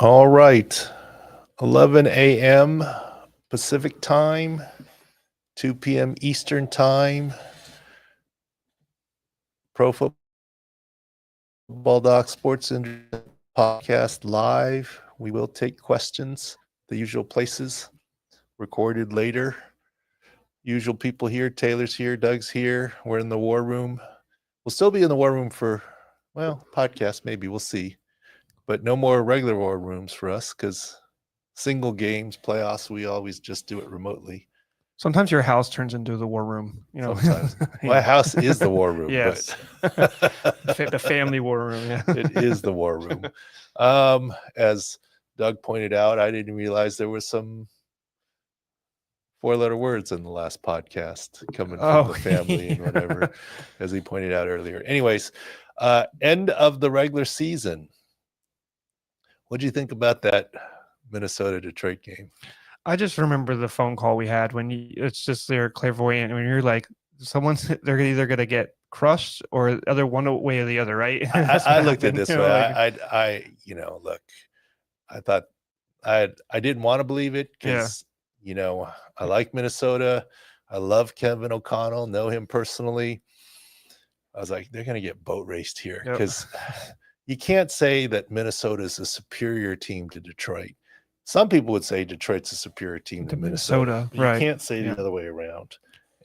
All right. 11 a.m. Pacific time, 2 p.m. Eastern time. Pro Football Doc Sports Industry Podcast live. We will take questions, the usual places, recorded later. Usual people here. Taylor's here. Doug's here. We're in the war room. We'll still be in the war room for, podcast maybe. We'll see. But no more regular war rooms for us because single games, playoffs, we always just do it remotely. Sometimes your house turns into the war room. Sometimes my house is the war room. Yes, but the family war room. Yeah, it is the war room. As Doug pointed out, I didn't realize there was some 4-letter words in the last podcast coming from the family and whatever, as he pointed out earlier. Anyways, end of the regular season. What do you think about that Minnesota-Detroit game? I just remember the phone call we had when it's just they're clairvoyant. When you're like, they're either going to get crushed or the other one way or the other, right? I looked at this way. Look, I thought I didn't want to believe it because, I like Minnesota. I love Kevin O'Connell, know him personally. I was like, they're going to get boat raced here because you can't say that Minnesota is a superior team to Detroit. Some people would say Detroit's a superior team to Minnesota. Right. You can't say the other way around.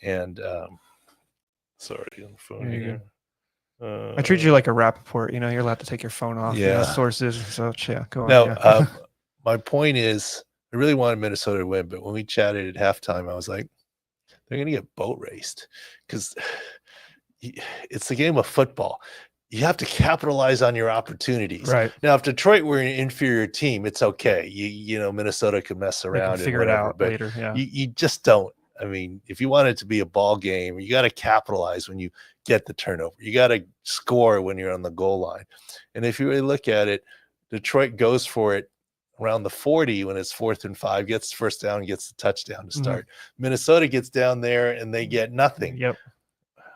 And sorry, on the phone here. I treat you like a Rappaport. You're allowed to take your phone off. Sources and such. Yeah, go on. No, my point is, I really wanted Minnesota to win, but when we chatted at halftime, I was like, they're going to get boat raced because it's the game of football. You have to capitalize on your opportunities. Right. Now, if Detroit were an inferior team, it's okay. Minnesota could mess around and figure it out later. Yeah. You just don't. I mean, if you want it to be a ball game, you got to capitalize when you get the turnover. You got to score when you're on the goal line. And if you really look at it, Detroit goes for it around the 40 when it's 4th and 5, gets the first down, gets the touchdown to start. Mm-hmm. Minnesota gets down there and they get nothing. Yep.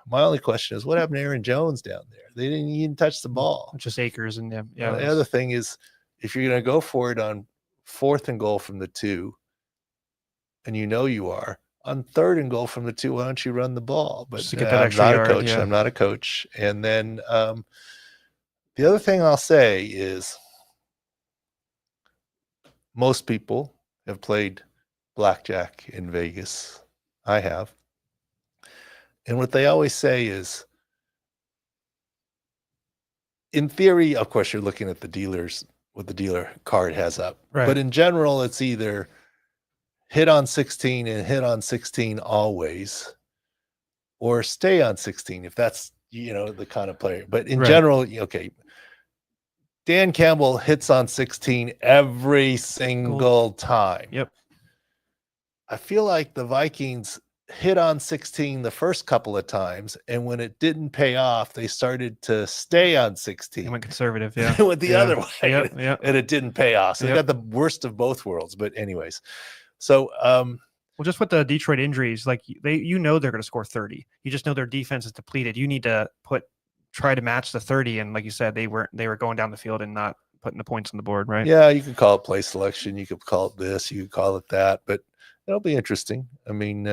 My only question is, what happened to Aaron Jones down there? They didn't even touch the ball. Just Akers and them. Yeah. The other thing is, if you're going to go for it on 4th and goal from the 2, and you are, on 3rd and goal from the 2, why don't you run the ball? But to get that extra I'm not yard, a coach. Yeah. I'm not a coach. And then the other thing I'll say is, most people have played blackjack in Vegas. I have. And what they always say is, in theory, of course, you're looking at the dealers, what the dealer card has up. Right. But in general, it's either hit on 16 and hit on 16 always, or stay on 16 if that's, the kind of player. But in general, okay, Dan Campbell hits on 16 every single time. Yep. I feel like the Vikings hit on 16 the first couple of times, and when it didn't pay off, they started to stay on 16. They went conservative, yeah. They went the other way, yep. And it didn't pay off. So they got the worst of both worlds. But anyways, so well, just with the Detroit injuries, like they're going to score 30. You just know their defense is depleted. You need to try to match the 30, and like you said, they were going down the field and not putting the points on the board, right? Yeah, you could call it play selection, you could call it this, you could call it that, but it'll be interesting. I mean,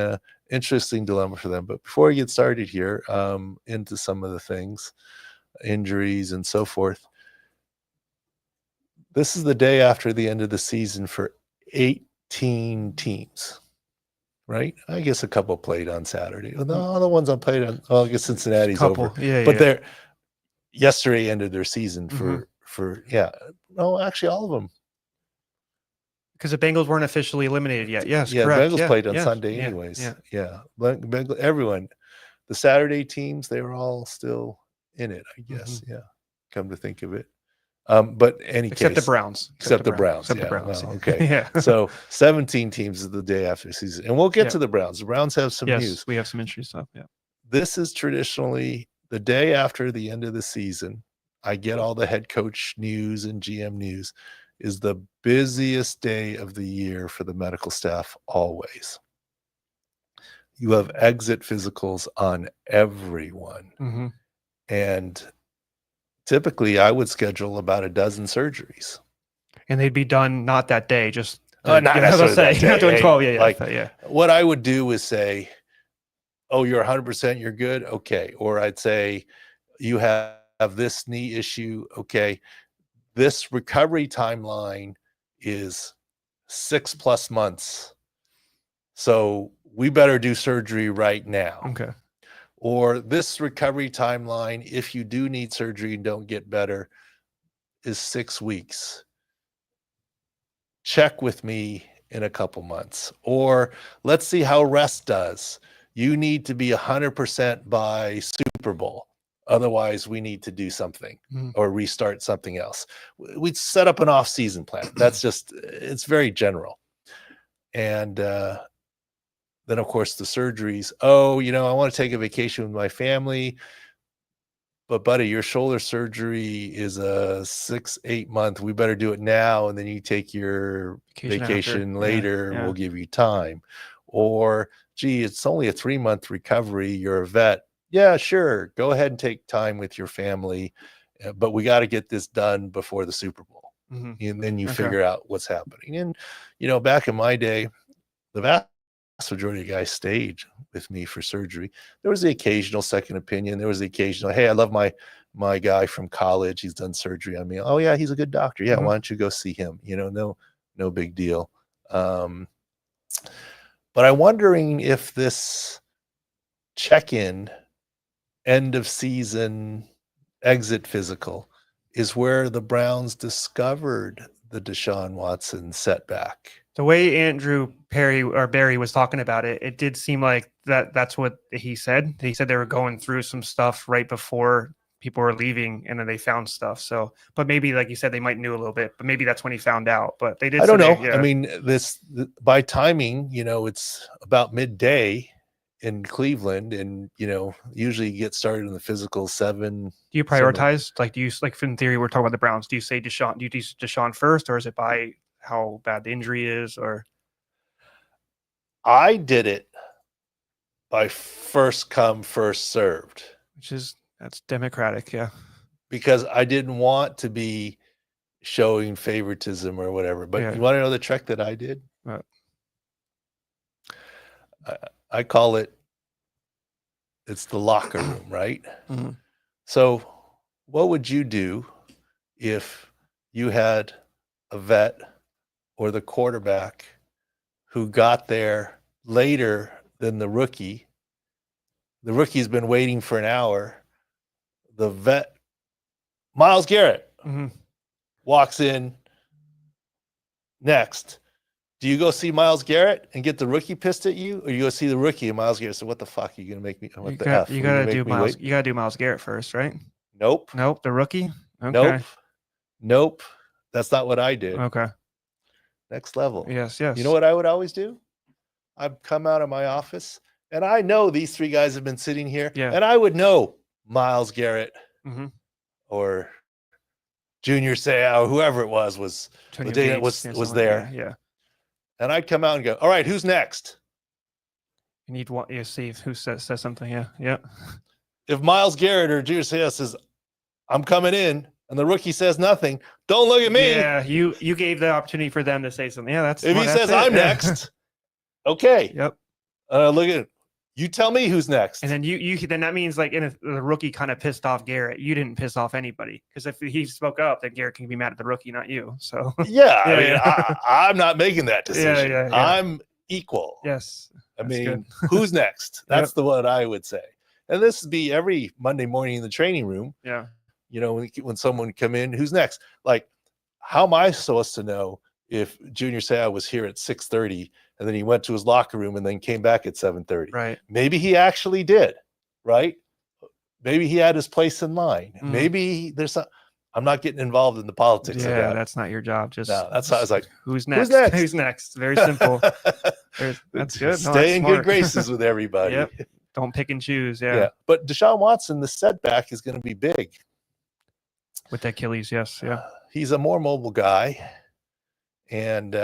interesting dilemma for them. But before we get started here, into some of the things, injuries and so forth, this is the day after the end of the season for 18 teams, right? I guess a couple played on Saturday. Well, the other ones I played on, I guess Cincinnati's over. Yeah, but they're yesterday ended their season actually all of them. Because the Bengals weren't officially eliminated yet. Yes, yeah, correct. Bengals played on Sunday anyways. Yeah. Everyone, the Saturday teams, they were all still in it, I guess. Mm-hmm. Yeah, come to think of it. But except the Browns. Except the Browns. Well, okay. So 17 teams is the day after the season. And we'll get to the Browns. The Browns have some news. Yes, we have some interesting stuff. Yeah. This is traditionally the day after the end of the season. I get all the head coach news and GM news. Is the busiest day of the year for the medical staff always. You have exit physicals on everyone. Mm-hmm. And typically I would schedule about a dozen surgeries. And they'd be done not that day, just not necessarily that day. Not doing 12. Yeah, like yeah. What I would do is say, "Oh, you're 100%. You're good. Okay." Or I'd say, "You have this knee issue. Okay, this recovery timeline is 6+ months. So we better do surgery right now." Okay. Or this recovery timeline, if you do need surgery and don't get better, is 6 weeks. Check with me in a couple months. Or let's see how rest does. You need to be 100% by Super Bowl. Otherwise, we need to do something or restart something else. We'd set up an off-season plan. That's just, it's very general. And then, of course, the surgeries. Oh, I want to take a vacation with my family. But, buddy, your shoulder surgery is a 6-8 month. We better do it now. And then you take your vacation later. Yeah. We'll give you time. Or, gee, it's only a 3-month recovery. You're a vet. Yeah, sure. Go ahead and take time with your family. But we got to get this done before the Super Bowl. And then you figure out what's happening. And, back in my day, the vast majority of guys stayed with me for surgery. There was the occasional second opinion. There was the occasional, hey, I love my guy from college. He's done surgery on me. Oh yeah, he's a good doctor. Yeah, why don't you go see him? No big deal. But I'm wondering if this check-in end of season exit physical is where the Browns discovered the Deshaun Watson setback. The way Andrew Barry was talking about it, it did seem like that's what he said. He said they were going through some stuff right before people were leaving, and then they found stuff. So, but maybe, like you said, they might knew a little bit, but maybe that's when he found out. But they did. I don't know. I mean, by timing, it's about midday in Cleveland, and usually you get started in the physical 7. Do you prioritize? Like, do you, like, in theory, we're talking about the Browns. Do you say Deshaun? Do you do Deshaun first, or is it by how bad the injury is? Or I did it by first come, first served, that's democratic, yeah. Because I didn't want to be showing favoritism or whatever. But you want to know the trick that I did? What? I call it's the locker room, right? Mm-hmm. So what would you do if you had a vet or the quarterback who got there later than the rookie? The rookie's been waiting for an hour. The vet, Myles Garrett, walks in next. Do you go see Myles Garrett and get the rookie pissed at you, or you go see the rookie and Myles Garrett? So what the fuck are you gonna make me? What the F? You gotta do Myles. You gotta do Myles Garrett first, right? Nope. The rookie. Okay. Nope. That's not what I did. Okay. Next level. Yes. You know what I would always do? I'd come out of my office, and I know these 3 guys have been sitting here, and I would know Myles Garrett or Junior Seau, whoever it was the day that was there. Yeah. And I'd come out and go, all right, who's next? And you'd want to see who says something. Yeah. If Myles Garrett or Junior Seau says, I'm coming in, and the rookie says nothing, don't look at me. Yeah, you gave the opportunity for them to say something. Yeah, if he says I'm next, okay. Yep. Look at it. You tell me who's next. And then then that means, like, the rookie kind of pissed off Garrett. You didn't piss off anybody, because if he spoke up, then Garrett can be mad at the rookie, not you. So I'm not making that decision. Yeah. I'm equal. Yes. I mean, who's next? That's the one I would say. And this would be every Monday morning in the training room. Yeah. When someone come in, who's next? Like, how am I supposed to know if Junior Seau was here at 6:30 and then he went to his locker room and then came back at 7:30? Right. Maybe he actually did, right? Maybe he had his place in line. Maybe there's some. I'm not getting involved in the politics of that. That's not your job. That's how I was like, who's next? Who's next? Very simple. That's good. Stay in good graces with everybody. Yep. Don't pick and choose. Yeah. But Deshaun Watson, the setback is going to be big. With the Achilles, yes. Yeah. He's a more mobile guy. And,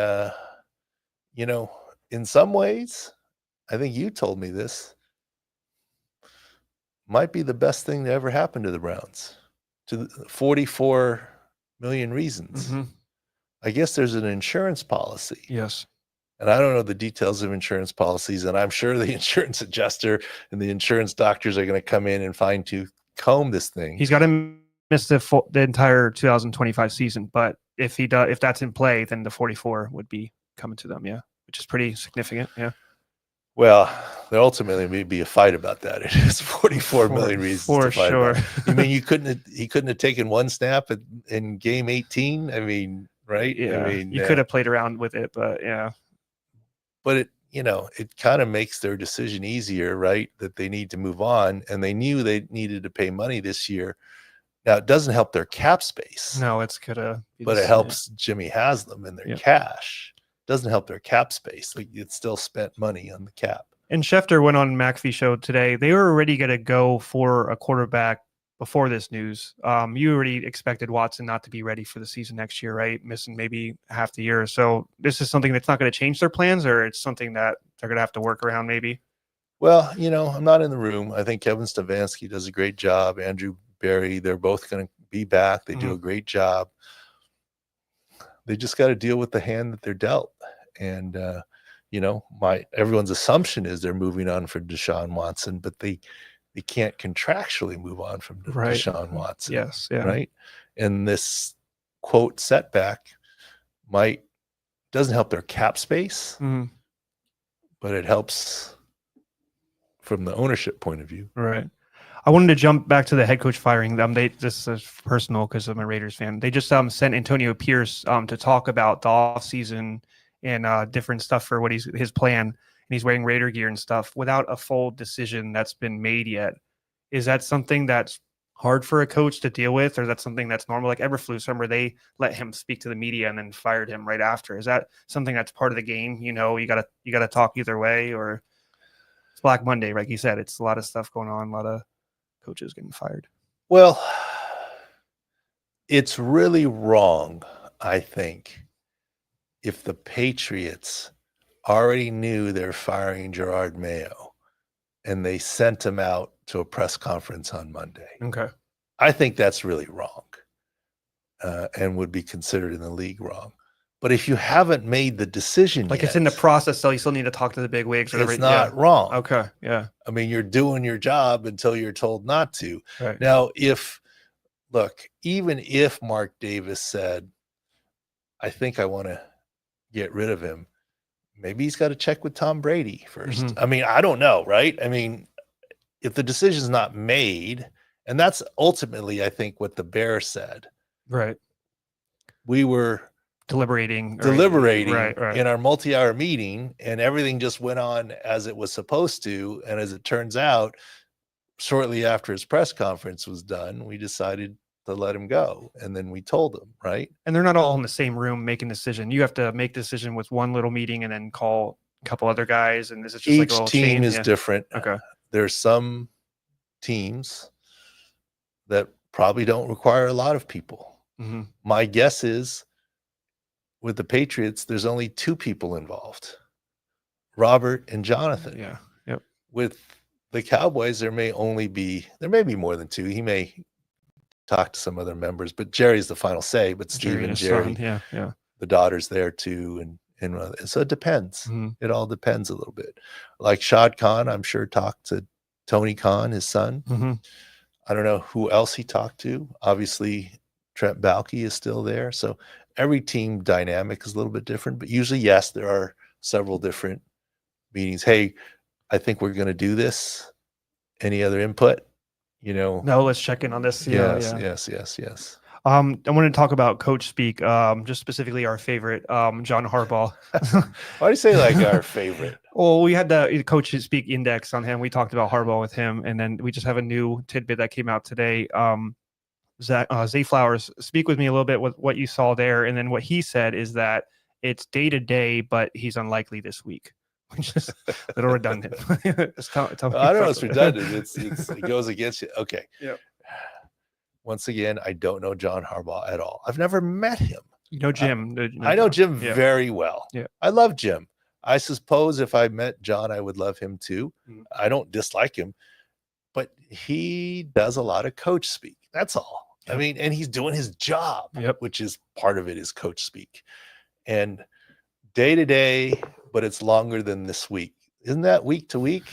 in some ways, I think you told me this, might be the best thing to ever happen to the Browns, to 44 million reasons. I guess there's an insurance policy. Yes. And I don't know the details of insurance policies, and I'm sure the insurance adjuster and the insurance doctors are going to come in and fine-tooth comb this thing. He's got to miss the entire 2025 season, but if that's in play, then the 44 would be coming to them, which is pretty significant, Well, there ultimately may be a fight about that. It is 44 million reasons to fight about. You mean he couldn't have taken one snap in game 18? I mean, right? Yeah, I mean, you could have played around with it, but yeah. But it kind of makes their decision easier, right? That they need to move on, and they knew they needed to pay money this year. Now, it doesn't help their cap space. No, it's gonna. But it helps Jimmy Haslam and their cash. It doesn't help their cap space. Like, it's still spent money on the cap. And Schefter went on McAfee show today. They were already going to go for a quarterback before this news. You already expected Watson not to be ready for the season next year, right? Missing maybe half the year. So this is something that's not going to change their plans, or it's something that they're going to have to work around maybe? Well, I'm not in the room. I think Kevin Stefanski does a great job. Andrew Berry, they're both going to be back. They do a great job. They just got to deal with the hand that they're dealt. And, everyone's assumption is they're moving on from Deshaun Watson, but they can't contractually move on from Deshaun Watson. Yes. Yeah. Right. And this quote setback doesn't help their cap space, but it helps from the ownership point of view. Right. I wanted to jump back to the head coach firing. This is personal because I'm a Raiders fan. They just sent Antonio Pierce to talk about the offseason and different stuff for what his plan. And he's wearing Raider gear and stuff without a full decision that's been made yet. Is that something that's hard for a coach to deal with, or that's something that's normal? Like Eberflus, remember they let him speak to the media and then fired him right after. Is that something that's part of the game? You gotta talk either way, or it's Black Monday, like you said. It's a lot of stuff going on, a lot of coaches getting fired. Well, it's really wrong, I think, if the Patriots already knew they're firing Gerard Mayo and they sent him out to a press conference on Monday. Okay. I think that's really wrong and would be considered in the league wrong. But if you haven't made the decision yet, it's in the process, though, you still need to talk to the big wigs. It's not wrong. Okay, yeah. I mean, you're doing your job until you're told not to. Right. Now, even if Mark Davis said, I think I want to get rid of him, maybe he's got to check with Tom Brady first. I mean, I don't know, right? I mean, if the decision's not made, and that's ultimately, I think, what the Bears said. Right. We were deliberating in our multi-hour meeting, and everything just went on as it was supposed to. And as it turns out, shortly after his press conference was done, we decided to let him go. And then we told him, right? And they're not all in the same room making a decision. You have to make a decision with one little meeting and then call a couple other guys. And this is just each like a little team chain. is different. Okay. There's some teams that probably don't require a lot of people. My guess is with the Patriots, there's only two people involved, Robert and Jonathan. Yeah. Yep. With the Cowboys, there may be more than two. He may talk to some other members, but Jerry's the final say. But Steve and Jerry, the daughter's there too, and so it depends. It all depends a little bit. Like Shad Khan, I'm sure talked to Tony Khan, his son. I don't know who else he talked to. Obviously, Trent Baalke is still there. So every team dynamic is a little bit different, but usually, yes, there are several different meetings. Hey, I think we're going to do this. Any other input? No, let's check in on this. Yes. I want to talk about Coachspeak, just specifically our favorite, John Harbaugh. Why do you say like our favorite? Well, we had the Coachspeak index on him. We talked about Harbaugh with him, and then we just have a new tidbit that came out today. Zay Flowers, speak with me a little bit with what you saw there, and then what he said is that it's day to day, but he's unlikely this week, which is a little redundant. Tell me I don't know. It's redundant. It goes against you. Okay. Yep. Once again, I don't know John Harbaugh at all. I've never met him. You know Jim. I know Jim very well. Yeah. I love Jim. I suppose if I met John, I would love him too. I don't dislike him, but he does a lot of coach speak. That's all. I mean, and he's doing his job, which is part of it is coach speak. And day to day, but it's longer than this week. Isn't that week to week?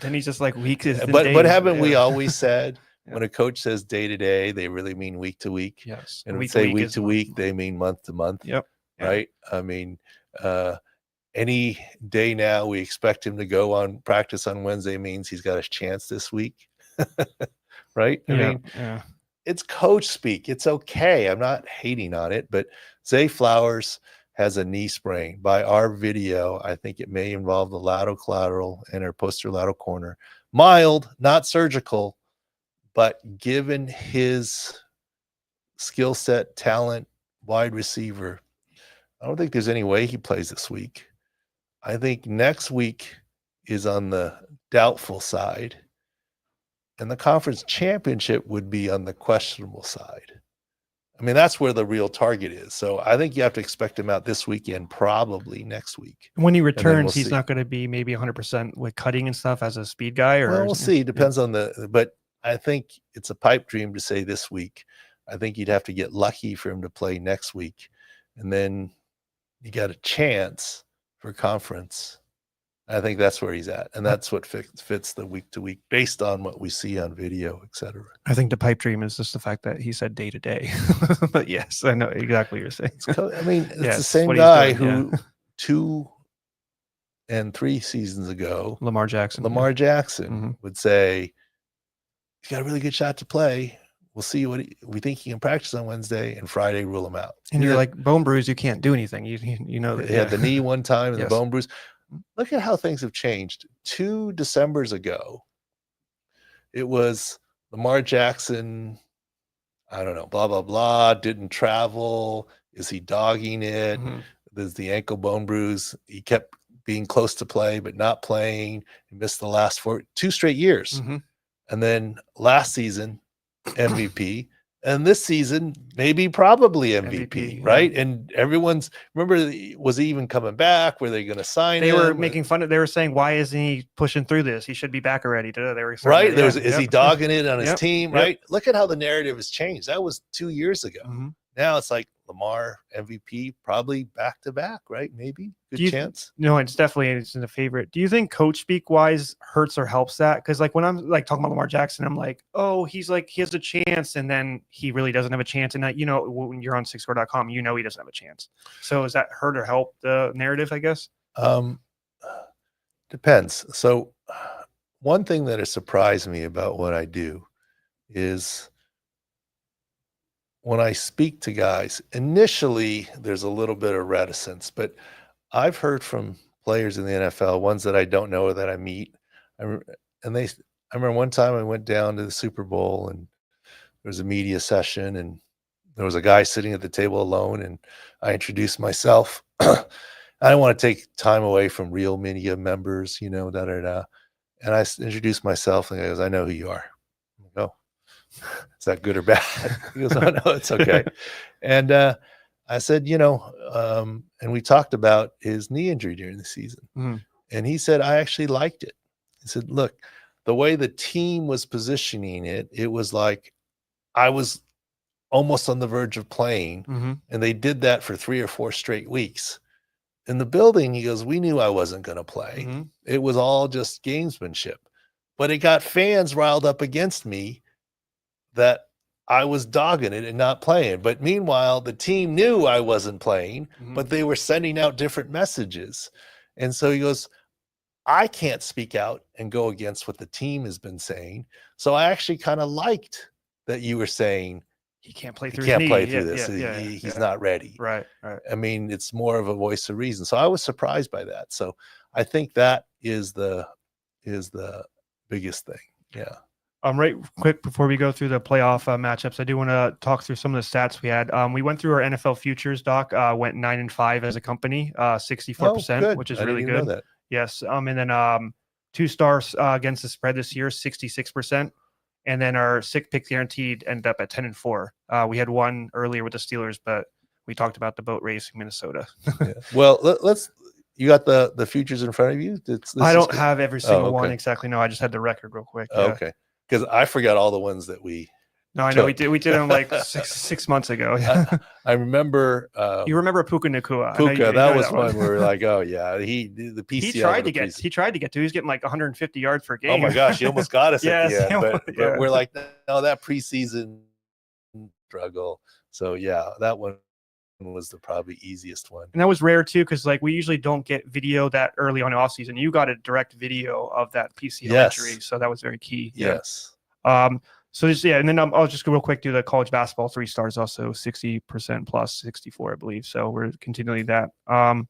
Then he's just like weeks is but haven't we always said when a coach says day to day, they really mean week to week? Yes. And we say week to week, they mean month to month. Right. I mean, any day now we expect him to go on practice on Wednesday means he's got a chance this week. Right. I mean, it's coach speak. It's okay. I'm not hating on it, but Zay Flowers has a knee sprain. By our video, I think it may involve the lateral collateral and our posterior lateral corner. Mild, not surgical, but given his skill set, talent, wide receiver, I don't think there's any way he plays this week. I think next week is on the doubtful side, and the conference championship would be on the questionable side. I mean, that's where the real target is. So I think you have to expect him out this weekend, probably next week. When he returns, he's not going to be maybe 100% with cutting and stuff as a speed guy, or we'll see. Depends on but I think it's a pipe dream to say this week. I think you'd have to get lucky for him to play next week. And then you got a chance for conference. I think that's where he's at. And that's what fits the week to week based on what we see on video, et cetera. I think the pipe dream is just the fact that he said day to day. But yes, I know exactly what you're saying. I mean, it's the same guy who 2 and 3 seasons ago, Lamar Jackson would say, he's got a really good shot to play. We'll see what we think he can practice on Wednesday, and Friday rule him out. And you're like, bone bruise, you can't do anything. You know that. He had the knee one time and the bone bruise. Look at how things have changed. 2 Decembers ago, it was Lamar Jackson, I don't know, blah, blah, blah, didn't travel. Is he dogging it? There's the ankle bone bruise. He kept being close to play, but not playing. He missed the last 2 straight years. And then last season, MVP. And this season, maybe probably MVP, right? And everyone's, remember, was he even coming back? Were they going to sign him? They were making fun of, they were saying, why isn't he pushing through this? He should be back already. They were right. Is he dogging it on his team? Right. Look at how the narrative has changed. That was 2 years ago. Now it's like Lamar MVP, probably back to back, right? Maybe good chance. No, it's in the favorite. Do you think coach speak wise hurts or helps that? Because like when I'm like talking about Lamar Jackson, I'm like, oh, he's like, he has a chance, and then he really doesn't have a chance. And that, you know, when you're on SICScore.com, you know he doesn't have a chance. So is that hurt or help the narrative, I guess? Depends. So one thing that has surprised me about what I do is when I speak to guys, initially there's a little bit of reticence, but I've heard from players in the NFL, ones that I don't know or that I meet. I remember one time I went down to the Super Bowl and there was a media session and there was a guy sitting at the table alone, and I introduced myself. I don't want to take time away from real media members, you know, And I introduced myself and he goes, I know who you are. I'm like, oh. Is that good or bad? He goes, oh, no, it's okay. And I said, you know, and we talked about his knee injury during the season. And he said, I actually liked it. He said, look, the way the team was positioning it, it was like I was almost on the verge of playing. And they did that for 3 or 4 straight weeks. In the building, he goes, we knew I wasn't going to play. It was all just gamesmanship. But it got fans riled up against me that I was dogging it and not playing. But meanwhile, the team knew I wasn't playing, but they were sending out different messages. And so he goes, I can't speak out and go against what the team has been saying. So I actually kind of liked that you were saying he can't play through this. He's not ready. Right. I mean, it's more of a voice of reason. So I was surprised by that. So I think that is the biggest thing. Yeah. Right quick before we go through the playoff matchups, I do want to talk through some of the stats we had. We went through our NFL futures, Doc, went 9-5 as a company, 64%, which is really good. Know that. Yes. And then 2 stars against the spread this year, 66%. And then our SIC Picks guaranteed ended up at 10-4. We had one earlier with the Steelers, but we talked about the boat race in Minnesota. Well, let's. You got the futures in front of you? I don't have every single one exactly. No, I just had the record real quick. Okay. Because I forgot all the ones that we No, I know we did him like six months ago. I remember. You remember Puka Nacua? Puka, that was one where we're like, oh yeah, the PCL. He tried to get to. He was getting like 150 yards per game. Oh my gosh, he almost got us at the end. But we're like, no, that preseason struggle. So yeah, that one was the probably easiest one. And that was rare too, because like we usually don't get video that early on off season. You got a direct video of that PCL injury, so that was very key. Yes. So just, and then I'll just go real quick do the college basketball 3 stars, also 60% plus 64, I believe. So we're continuing that. Well,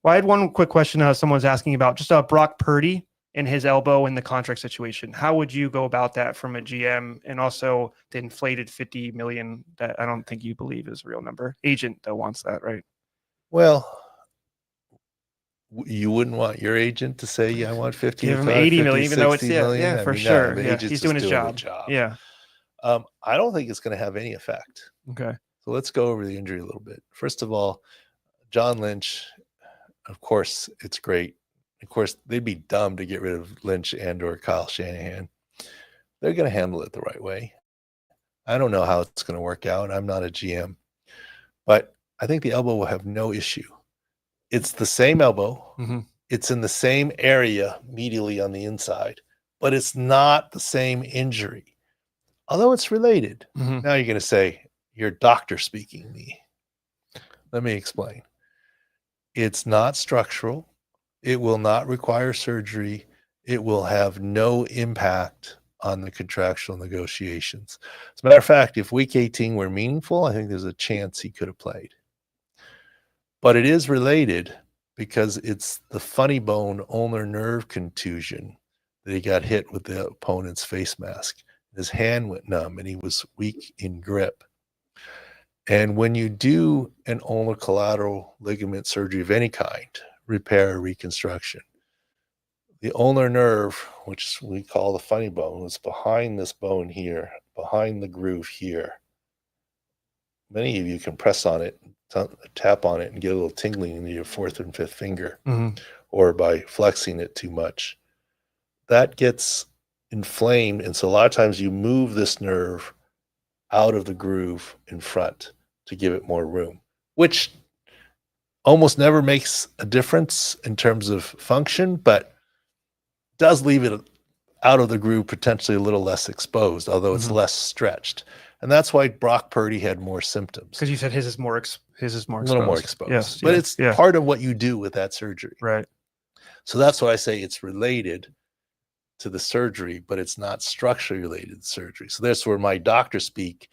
I had one quick question. Someone was asking about just Brock Purdy and his elbow in the contract situation. How would you go about that from a GM, and also the inflated $50 million that I don't think you believe is a real number? Agent that wants that, right? Well, you wouldn't want your agent to say, "Yeah, I want 50, give him 80 million, even though it's million. For sure. No, he's doing his job. Yeah. I don't think it's going to have any effect. Okay. So let's go over the injury a little bit. First of all, John Lynch, of course, it's great. Of course, they'd be dumb to get rid of Lynch and or Kyle Shanahan. They're going to handle it the right way. I don't know how it's going to work out. I'm not a GM, but I think the elbow will have no issue. It's the same elbow. Mm-hmm. It's in the same area medially on the inside, but it's not the same injury, although it's related. Mm-hmm. Now you're going to say, you're doctor speaking me. Let me explain. It's not structural. It will not require surgery. It will have no impact on the contractual negotiations. As a matter of fact, if week 18 were meaningful, I think there's a chance he could have played. But it is related because it's the funny bone ulnar nerve contusion that he got hit with the opponent's face mask. His hand went numb and he was weak in grip. And when you do an ulnar collateral ligament surgery of any kind, repair or reconstruction, the ulnar nerve, which we call the funny bone, is behind this bone here, behind the groove here. Many of you can press on it, tap on it, and get a little tingling in your 4th and 5th finger, or by flexing it too much. That gets inflamed, and so a lot of times you move this nerve out of the groove in front to give it more room, which almost never makes a difference in terms of function, but does leave it out of the groove potentially a little less exposed, although it's less stretched. And that's why Brock Purdy had more symptoms. Because you said his is more exposed. A little more exposed. Yes, but it's part of what you do with that surgery. Right. So that's why I say it's related to the surgery, but it's not structurally related to surgery. So that's where my doctor speak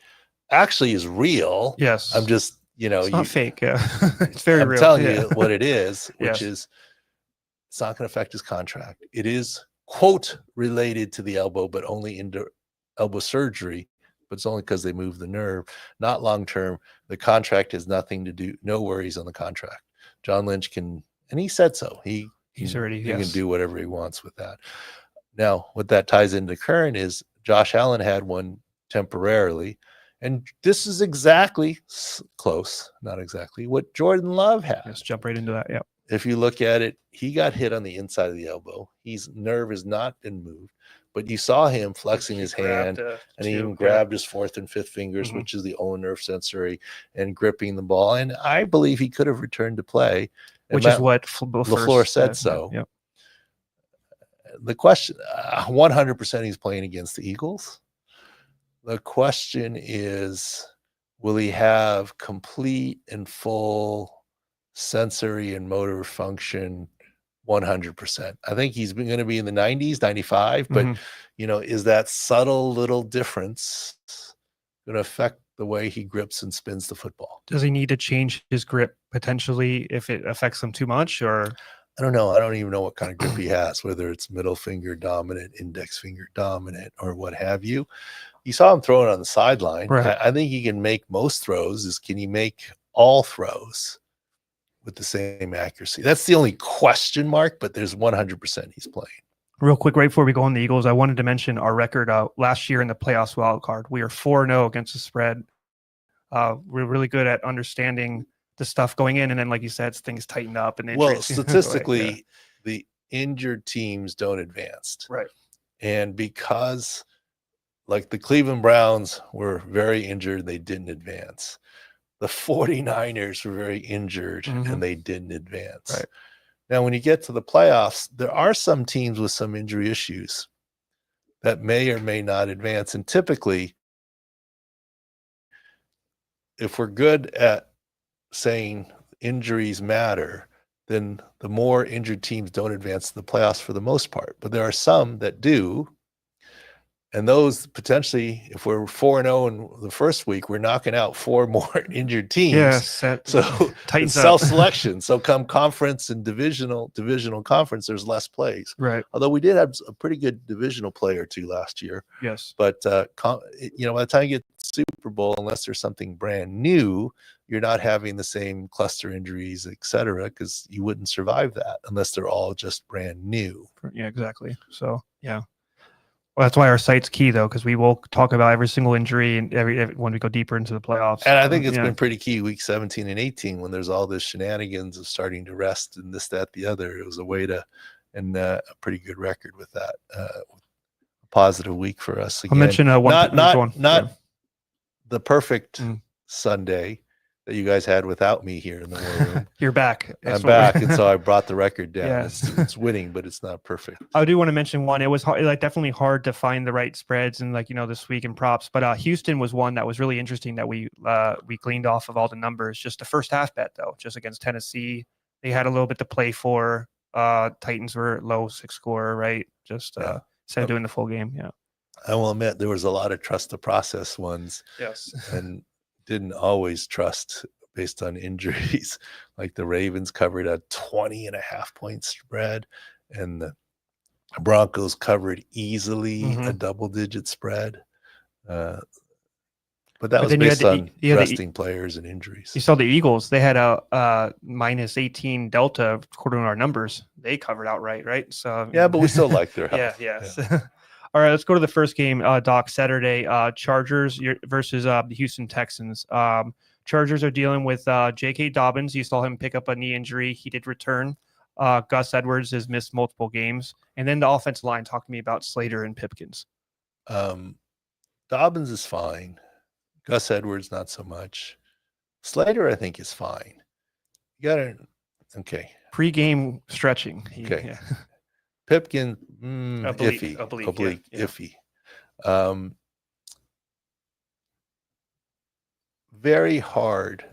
actually is real. Yes. I'm just, it's not fake. Yeah. It's very real. I'm telling you what it is, which is it's not going to affect his contract. It is, quote, related to the elbow, but only into elbow surgery. But it's only because they moved the nerve, not long-term. The contract has nothing to do, no worries on the contract. John Lynch can, and he said so. He can do whatever he wants with that. Now, what that ties into current is Josh Allen had one temporarily, and this is exactly close, not exactly what Jordan Love had. Let's jump right into that. Yeah. If you look at it, he got hit on the inside of the elbow. His nerve has not been moved. But you saw him flexing his hand, and he even grabbed his 4th and 5th fingers, which is the ulnar nerve sensory, and gripping the ball. And I believe he could have returned to play. Which is what LaFleur said so. Yep. The question, 100% he's playing against the Eagles. The question is, will he have complete and full sensory and motor function 100%? I think he's going to be in the 90s, 95, but is that subtle little difference going to affect the way he grips and spins the football? Does he need to change his grip potentially if it affects him too much, or? I don't know. I don't even know what kind of grip he has, whether it's middle finger dominant, index finger dominant, or what have you. You saw him throwing on the sideline. Right. I think he can make most throws. Can he make all throws with the same accuracy? That's the only question mark, but there's 100% he's playing. Real quick, right before we go on the Eagles, I wanted to mention our record last year in the playoffs wild card. We are 4-0 against the spread. We're really good at understanding the stuff going in, and then, like you said, things tighten up. And well, statistically, the injured teams don't advance. Right. And because like the Cleveland Browns were very injured. They didn't advance. The 49ers were very injured and they didn't advance. Right. Now, when you get to the playoffs, there are some teams with some injury issues that may or may not advance. And typically, if we're good at saying injuries matter, then the more injured teams don't advance to the playoffs for the most part. But there are some that do. And those potentially, if we're 4-0 in the first week, we're knocking out 4 more injured teams. Yes, so it's self-selection. So come conference and divisional conference, there's less plays. Right. Although we did have a pretty good divisional play or two last year. Yes. But by the time you get Super Bowl, unless there's something brand new, you're not having the same cluster injuries, et cetera, because you wouldn't survive that unless they're all just brand new. Yeah, exactly. So yeah. Well, that's why our site's key, though, because we will talk about every single injury and every when we go deeper into the playoffs. And I think it's been pretty key week 17 and 18 when there's all this shenanigans of starting to rest and this, that, the other. It was a way to, and a pretty good record with that. A positive week for us. Again, I'll mention not the perfect Sunday that you guys had without me here in the war room. You're back. I'm back, and so I brought the record down. Yes. It's winning, but it's not perfect. I do want to mention one. It was hard, definitely hard to find the right spreads and this week in props. But Houston was one that was really interesting that we gleaned off of all the numbers. Just the first half bet though, just against Tennessee, they had a little bit to play for. Titans were low 6 score, right? Just instead of doing the full game. Yeah. I will admit there was a lot of trust the process ones. Yes. And didn't always trust based on injuries. Like the Ravens covered a 20.5 point spread and the Broncos covered easily a double-digit spread. But that was based on resting players and injuries. You saw the Eagles. They had a minus 18 delta according to our numbers. They covered outright, right? So yeah, but we still like their health. Yes. All right, let's go to the first game, Doc, Saturday. Chargers versus the Houston Texans. Chargers are dealing with J.K. Dobbins. You saw him pick up a knee injury. He did return. Gus Edwards has missed multiple games. And then the offensive line, talk to me about Slater and Pipkins. Dobbins is fine. Gus Edwards, not so much. Slater, I think, is fine. You got to, okay. Pre-game stretching. Okay. Yeah. Pipkin, oblique, iffy. Very hard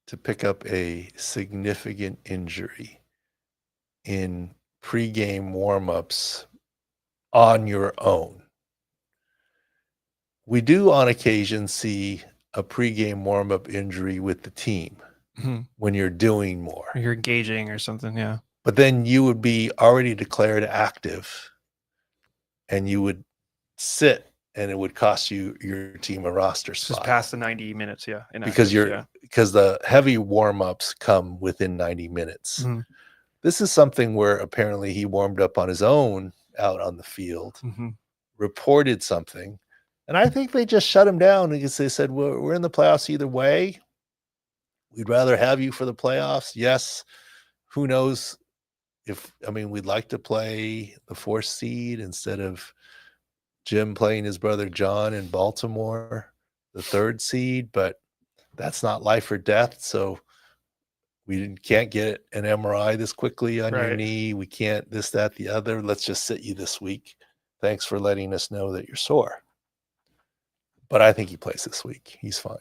to pick up a significant injury in pregame warmups on your own. We do on occasion see a pregame warmup injury with the team when you're doing more. Or you're engaging or something, yeah. But then you would be already declared active and you would sit and it would cost you your team a roster spot. Just past the 90 minutes, yeah. Because because the heavy warm-ups come within 90 minutes. This is something where apparently he warmed up on his own out on the field, reported something, and I think they just shut him down because they said, well, we're in the playoffs either way. We'd rather have you for the playoffs. Yes. Who knows? We'd like to play the 4th seed instead of Jim playing his brother John in Baltimore, the 3rd seed, but that's not life or death. So we can't get an MRI this quickly on your knee. We can't this, that, the other. Let's just sit you this week. Thanks for letting us know that you're sore. But I think he plays this week. He's fine.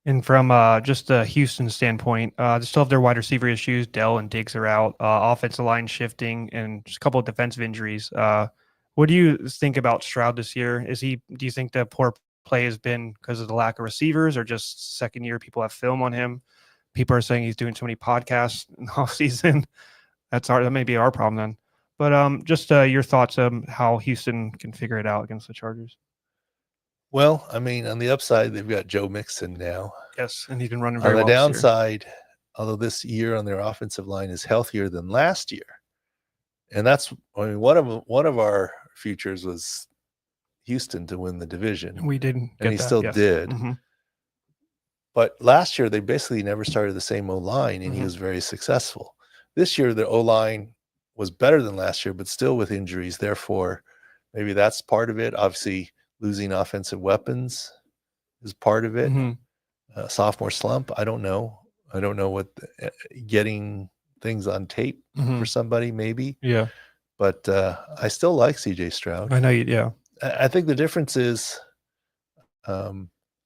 And from just a Houston standpoint, they still have their wide receiver issues. Dell and Diggs are out. Offensive line shifting and just a couple of defensive injuries. What do you think about Stroud this year? Do you think the poor play has been because of the lack of receivers or just second year people have film on him? People are saying he's doing too many podcasts in the offseason. That may be our problem then. But just your thoughts on how Houston can figure it out against the Chargers. Well, on the upside, they've got Joe Mixon now. Yes, and he's been running very well. On the downside, although this year on their offensive line is healthier than last year, and that's one of our futures was Houston to win the division. We didn't, and he still did. But last year they basically never started the same O-line, and he was very successful. This year the O-line was better than last year, but still with injuries. Therefore, maybe that's part of it. Obviously, losing offensive weapons is part of it. Sophomore slump. I don't know. I don't know what getting things on tape for somebody maybe. Yeah. But I still like CJ Stroud. I know you. Yeah. I think the difference is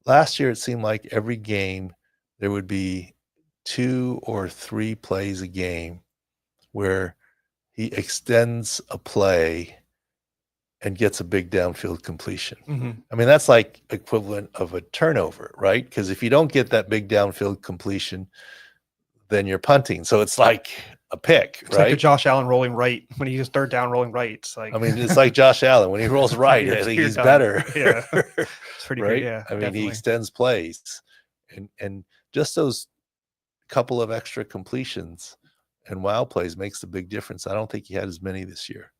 last year it seemed like every game there would be 2 or 3 plays a game where he extends a play and gets a big downfield completion. I mean, that's like equivalent of a turnover, right? Because if you don't get that big downfield completion, then you're punting. So it's like a pick, it's right? Like a Josh Allen rolling right when he just third down rolling right. It's like, I mean, it's like Josh Allen when he rolls right. I think he's better. Yeah, it's pretty right. Good. Yeah, I mean, definitely. he extends plays, and just those couple of extra completions and wow plays makes the big difference. I don't think he had as many this year.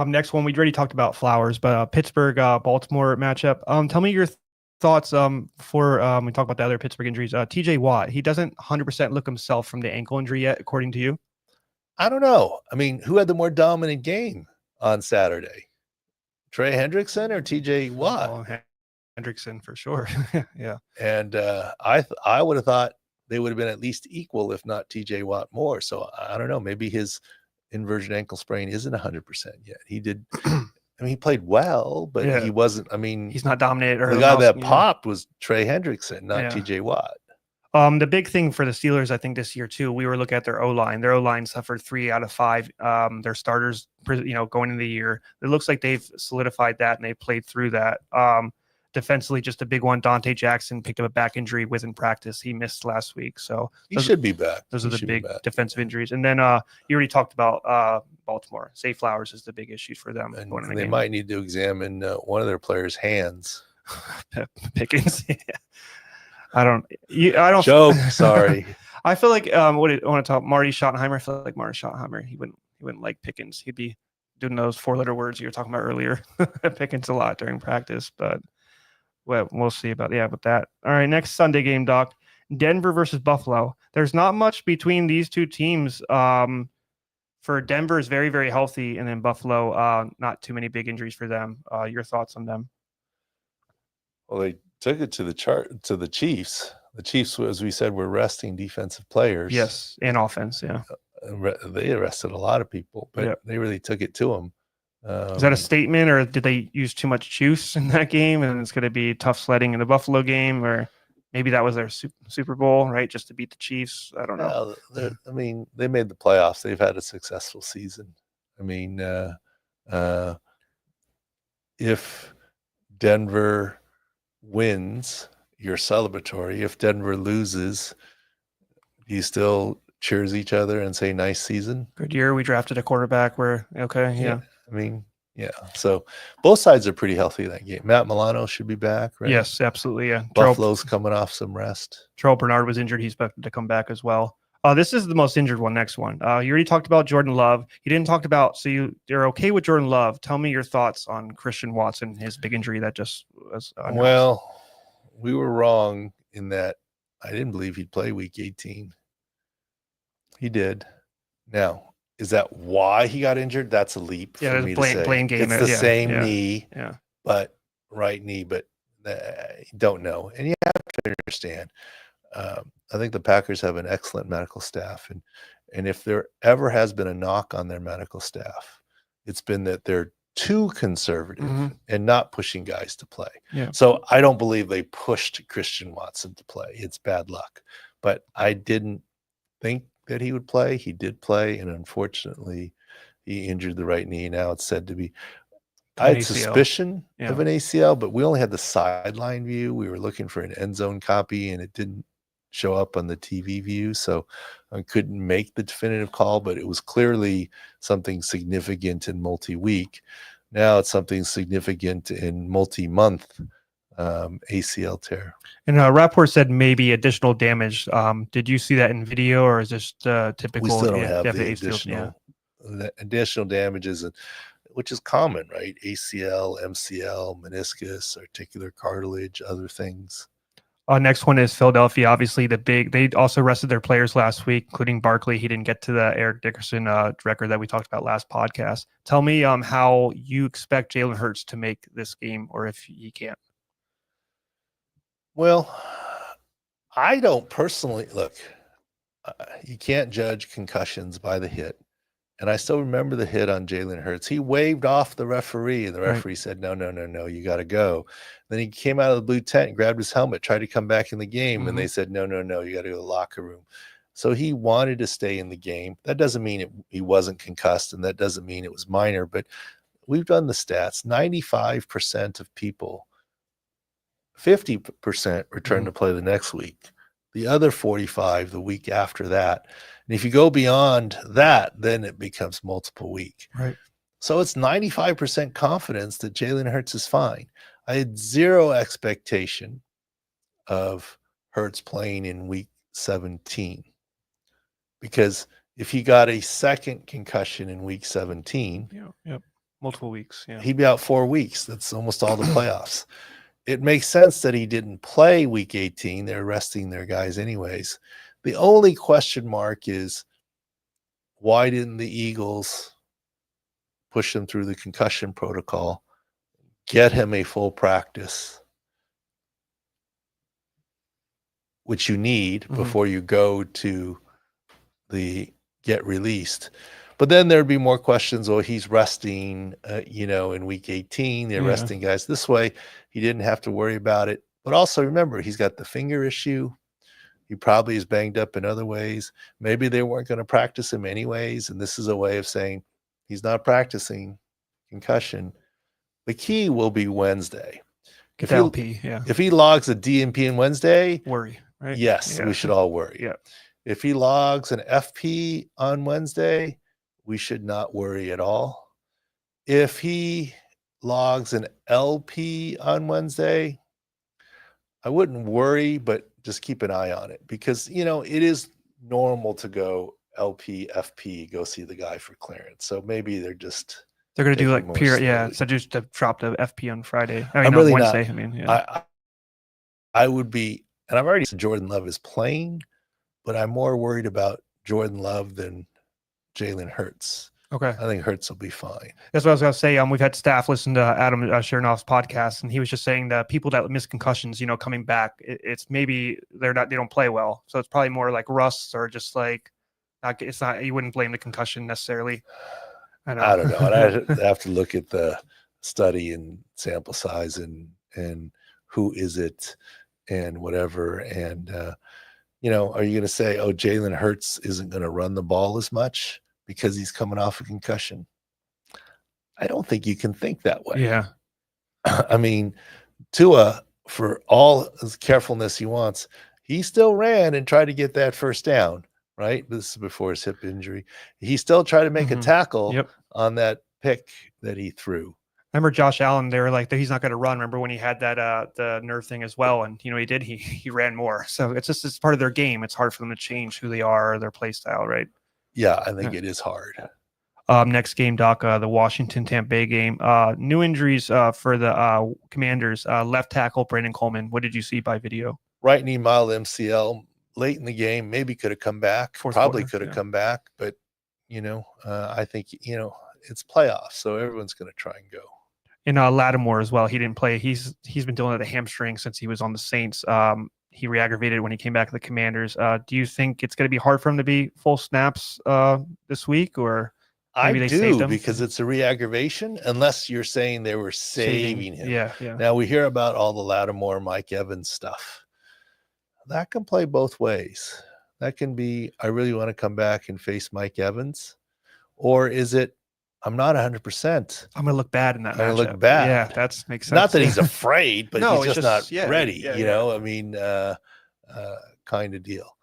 Next one, we already talked about Flowers, but Pittsburgh, Baltimore matchup. Tell me your thoughts before we talk about the other Pittsburgh injuries. TJ Watt, he doesn't 100% look himself from the ankle injury yet, according to you. I don't know. I mean, who had the more dominant game on Saturday? Trey Hendrickson or TJ Watt? Oh, Hendrickson for sure. Yeah. And I would have thought they would have been at least equal, if not TJ Watt more. So I don't know. Maybe his inversion ankle sprain isn't 100% yet. He did. I mean, he played well, but he wasn't. I mean, he's not dominant. The guy that popped was Trey Hendrickson, not TJ Watt. The big thing for the Steelers, I think, this year too, we were looking at their O-line. Their O-line suffered 3 out of 5. Their starters, going into the year, it looks like they've solidified that and they played through that. Defensively, just a big one. Dante Jackson picked up a back injury within practice. He missed last week, so he should be back. Those are the big defensive injuries. And then you already talked about Baltimore. Zay Flowers is the big issue for them. And they might need to examine one of their players' hands. Pickens. I don't joke. Sorry. I feel like I want to talk Marty Schottenheimer. I feel like Marty Schottenheimer. He wouldn't like Pickens. He'd be doing those 4-letter words you were talking about earlier. Pickens a lot during practice, but well, we'll see about with that. All right, next Sunday game, Doc. Denver versus Buffalo. There's not much between these two teams. For Denver is very, very healthy, and then Buffalo, not too many big injuries for them. Your thoughts on them? Well, they took it to the Chiefs. The Chiefs, as we said, were resting defensive players. Yes, and offense. Yeah, they arrested a lot of people, but they really took it to them. Is that a statement, or did they use too much juice in that game, and it's going to be tough sledding in the Buffalo game, or maybe that was their Super Bowl, right, just to beat the Chiefs? I don't know. I mean, they made the playoffs. They've had a successful season. I mean, if Denver wins, you're celebratory. If Denver loses, you still cheers each other and say nice season. Good year. We drafted a quarterback. We're okay. Yeah. I mean, yeah. So both sides are pretty healthy in that game. Matt Milano should be back, right? Yes, absolutely. Yeah. Buffalo's coming off some rest. Terrell Bernard was injured. He's expected to come back as well. This is the most injured one. Next one. You already talked about Jordan Love. You didn't talk about, so you're okay with Jordan Love. Tell me your thoughts on Christian Watson, his big injury that just was announced. Well, we were wrong in that I didn't believe he'd play week 18. He did. Now, is that why he got injured? That's a leap for me to say. Playing game. It's the same knee, but right knee, but don't know. And you have to understand, I think the Packers have an excellent medical staff. And if there ever has been a knock on their medical staff, it's been that they're too conservative and not pushing guys to play. Yeah. So I don't believe they pushed Christian Watson to play. It's bad luck. But I didn't think that he would play. He did play, and unfortunately he injured the right knee. Now it's said to be I had suspicion of an ACL, but we only had the sideline view. We were looking for an end zone copy, and it didn't show up on the TV view, so I couldn't make the definitive call, but it was clearly something significant in multi-week. Now it's something significant in multi-month ACL tear. And Rapport said maybe additional damage. Did you see that in video, or is this typical? We still don't have the additional damages, which is common, right? ACL, MCL, meniscus, articular cartilage, other things. Next one is Philadelphia. Obviously, they also rested their players last week, including Barkley. He didn't get to the Eric Dickerson record that we talked about last podcast. Tell me how you expect Jalen Hurts to make this game, or if he can't. Well, I don't personally look. You can't judge concussions by the hit. And I still remember the hit on Jalen Hurts. He waved off the referee, and the referee said, no, you got to go. Then he came out of the blue tent, grabbed his helmet, tried to come back in the game, and they said, no, you got to go to the locker room. So he wanted to stay in the game. That doesn't mean he wasn't concussed, and that doesn't mean it was minor, but we've done the stats. 95% of people, 50% return to play the next week. The other 45 the week after that. And if you go beyond that, then it becomes multiple week. Right. So it's 95% confidence that Jalen Hurts is fine. I had zero expectation of Hurts playing in week 17, because if he got a second concussion in week 17, multiple weeks, he'd be out 4 weeks. That's almost all the playoffs. It makes sense that he didn't play week 18. They're resting their guys anyways. The only question mark is, why didn't the Eagles push him through the concussion protocol, get him a full practice, which you need before you go to the get released? But then there'd be more questions. Oh, he's resting, in week 18. They're resting guys this way. He didn't have to worry about it. But also remember, he's got the finger issue. He probably is banged up in other ways. Maybe they weren't going to practice him anyways. And this is a way of saying he's not practicing concussion. The key will be Wednesday. If he logs a DNP on Wednesday, worry, right? Yes, we should all worry. Yeah. If he logs an FP on Wednesday, we should not worry at all. If he logs an LP on Wednesday, I wouldn't worry, but just keep an eye on it, because, it is normal to go LP, FP, go see the guy for clearance. So maybe they're going to do like pure, so just to drop the FP on Friday. I'm really Wednesday. I would be, and I've already said Jordan Love is playing, but I'm more worried about Jordan Love than Jalen Hurts. Okay. I think Hurts will be fine. That's what I was going to say. We've had staff listen to Adam Chernoff's podcast, and he was just saying that people that miss concussions, coming back, it's maybe they don't play well. So it's probably more like rust, or just like, it's not, you wouldn't blame the concussion necessarily. I don't know. And I have to look at the study and sample size and who is it and whatever. And, are you going to say, oh, Jalen Hurts isn't going to run the ball as much because he's coming off a concussion? I don't think you can think that way. Yeah. I mean, Tua, for all his carefulness he wants, he still ran and tried to get that first down, right? This is before his hip injury. He still tried to make a tackle on that pick that he threw. Remember Josh Allen, they were like, he's not going to run. Remember when he had that the nerve thing as well? And, he did. He ran more. So it's part of their game. It's hard for them to change who they are or their play style, right? Yeah, I think it is hard. Next game, Doc, the Washington-Tampa Bay game. New injuries for the Commanders. Left tackle, Brandon Coleman. What did you see by video? Right knee, mild MCL. Late in the game, maybe could have come back. Probably could have come back. But, I think, it's playoffs, so everyone's going to try and go. And Lattimore as well. He didn't play. He's been dealing with a hamstring since he was on the Saints. He re-aggravated when he came back to the Commanders. Do you think it's going to be hard for him to be full snaps this week, or maybe they saved him? Because it's a re-aggravation, unless you're saying they were saving him. Yeah. Now we hear about all the Lattimore, Mike Evans stuff. That can play both ways. That can be, I really want to come back and face Mike Evans, or is it, I'm not 100%. I'm going to look bad in that matchup. I'm going to look bad. Yeah, that makes sense. Not that he's afraid, but no, he's just not ready, Yeah. I mean, kind of deal.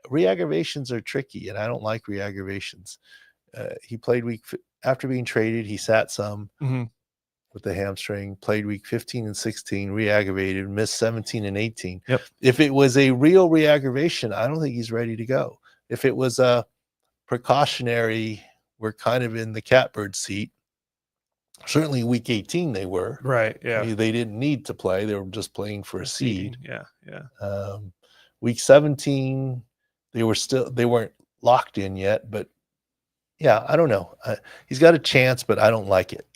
Re-aggravations are tricky, and I don't like re-aggravations. He played after being traded, he sat some with the hamstring, played week 15 and 16, re-aggravated, missed 17 and 18. Yep. If it was a real re-aggravation, I don't think he's ready to go. If it was a precautionary, we're kind of in the catbird seat, Certainly week 18 they were. Right, yeah. They didn't need to play. They were just playing for a seed. Yeah. Week 17, they weren't locked in yet, but yeah, I don't know. He's got a chance, but I don't like it.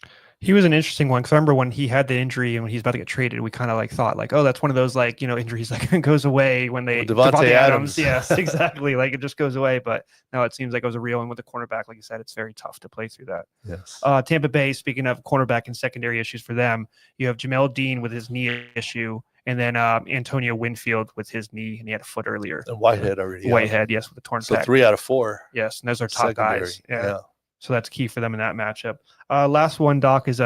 He was an interesting one because I remember when he had the injury and when he's about to get traded, we kind of like thought like, oh, that's one of those like, injuries that goes away when they Devontae Adams. Yes, exactly. Like it just goes away. But no, it seems like it was a real one with the cornerback. Like you said, it's very tough to play through that. Yes. Tampa Bay, speaking of cornerback and secondary issues for them, you have Jamel Dean with his knee issue, and then Antonio Winfield with his knee, and he had a foot earlier. And Whitehead already. Whitehead, yes, with a torn pec. So 3 out of 4. Yes, and those are top secondary guys. Yeah. So that's key for them in that matchup. Last one, Doc, is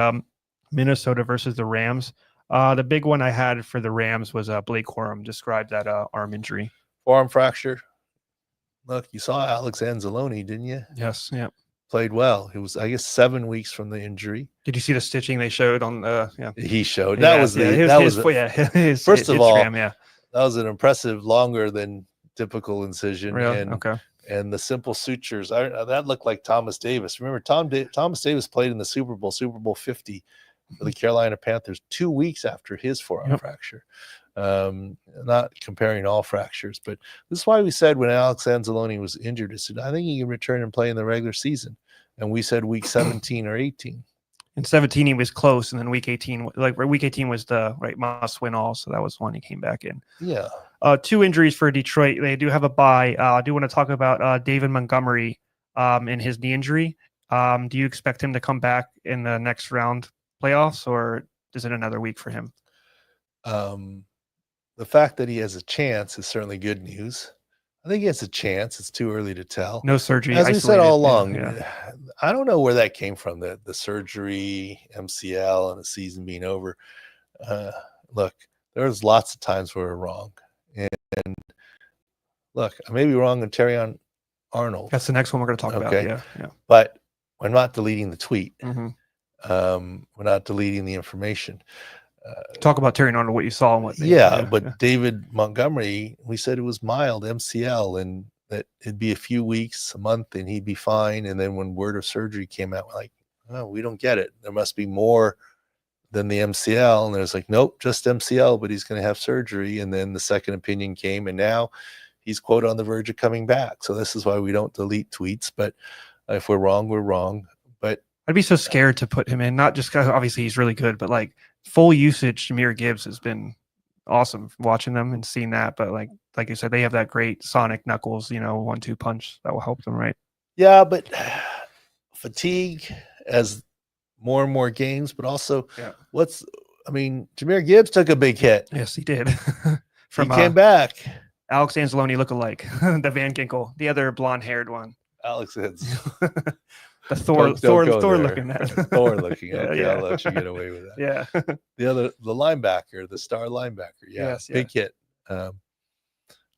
Minnesota versus the Rams. The big one I had for the Rams was Blake Corum described that arm injury. Forearm fracture. Look, you saw Alex Anzalone, didn't you? Yes, yeah. Played well. It was, I guess, 7 weeks from the injury. Did you see the stitching they showed on He showed. That was his first of all, yeah. That was an impressive longer than typical incision. Really? And, okay. And the simple sutures, that looked like Thomas Davis. Remember, Thomas Davis played in the Super Bowl 50 for the Carolina Panthers 2 weeks after his forearm fracture. Not comparing all fractures, but this is why we said when Alex Anzalone was injured, I think he can return and play in the regular season. And we said week 17 or 18. In 17, he was close, and then week 18 was the must win all. So that was one he came back in. Yeah. 2 injuries for Detroit. They do have a bye. I do want to talk about David Montgomery and his knee injury. Do you expect him to come back in the next round playoffs, or is it another week for him? The fact that he has a chance is certainly good news. I think he has a chance. It's too early to tell. No surgery. As we said all along, yeah. I don't know where that came from, the surgery, MCL, and the season being over. Look, there's lots of times where we're wrong. And look, I may be wrong on Terrion Arnold. That's the next one we're going to talk about. Yeah. But we're not deleting the tweet. Mm-hmm. We're not deleting the information. Talk about Terrion Arnold, what you saw and what. But David Montgomery, we said it was mild MCL and that it'd be a few weeks, a month, and he'd be fine. And then when word of surgery came out, we're like, oh, we don't get it. There must be more than the MCL. And there's like, nope, just MCL, but he's going to have surgery. And then the second opinion came, and now he's quote on the verge of coming back. So this is why we don't delete tweets. But if we're wrong, we're wrong. But I'd be so scared to put him in, not just because obviously he's really good, but like full usage. Jahmyr Gibbs has been awesome watching them and seeing that. But like you said, they have that great sonic knuckles, 1-2 punch that will help them, right? Yeah, but fatigue as more and more games, but also Jahmyr Gibbs took a big hit. Yes, he did. He came back. Alex Anzalone lookalike, the Van Ginkel, the other blonde-haired one. Alex is the Thor looking at Thor looking. Okay, I'll let you get away with that. Yeah. The linebacker, the star linebacker. Yeah, yes, big hit.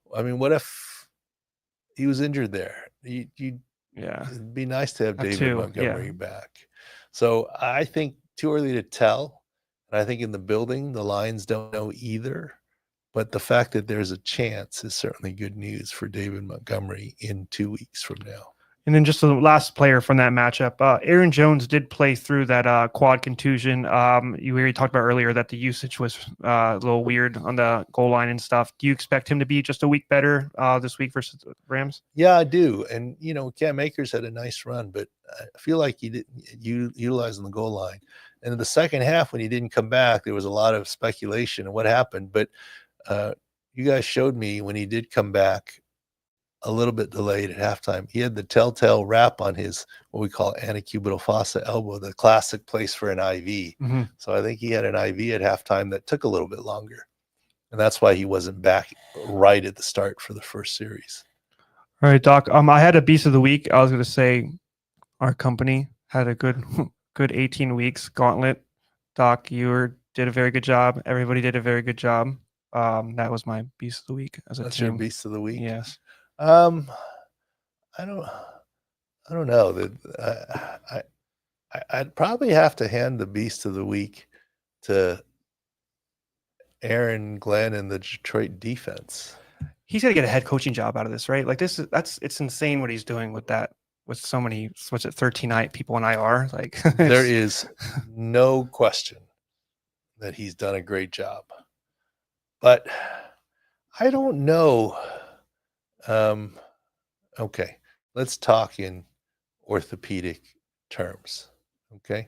What if he was injured there? It'd be nice to have David Montgomery back. So I think too early to tell. And I think in the building, the Lions don't know either. But the fact that there's a chance is certainly good news for David Montgomery in 2 weeks from now. And then just the last player from that matchup, Aaron Jones did play through that quad contusion. You already talked about earlier that the usage was a little weird on the goal line and stuff. Do you expect him to be just a week better this week versus the Rams? Yeah, I do. And, Cam Akers had a nice run, but I feel like he didn't utilize on the goal line. And in the second half, when he didn't come back, there was a lot of speculation of what happened. But you guys showed me when he did come back, a little bit delayed at halftime. He had the telltale wrap on his, what we call antecubital fossa elbow, the classic place for an IV. Mm-hmm. So I think he had an IV at halftime that took a little bit longer. And that's why he wasn't back right at the start for the first series. All right, Doc. I had a beast of the week. I was going to say our company had a good 18 weeks gauntlet. Doc, did a very good job. Everybody did a very good job. That was my beast of the week as a That's team. Your beast of the week? Yes. I don't know that I'd probably have to hand the beast of the week to Aaron Glenn and the Detroit defense. He's got to get a head coaching job out of this, right? Like it's insane what he's doing with that with so many, what's it, 13 people in IR. Like there is no question that he's done a great job, but I don't know. Okay, let's talk in orthopedic terms. Okay,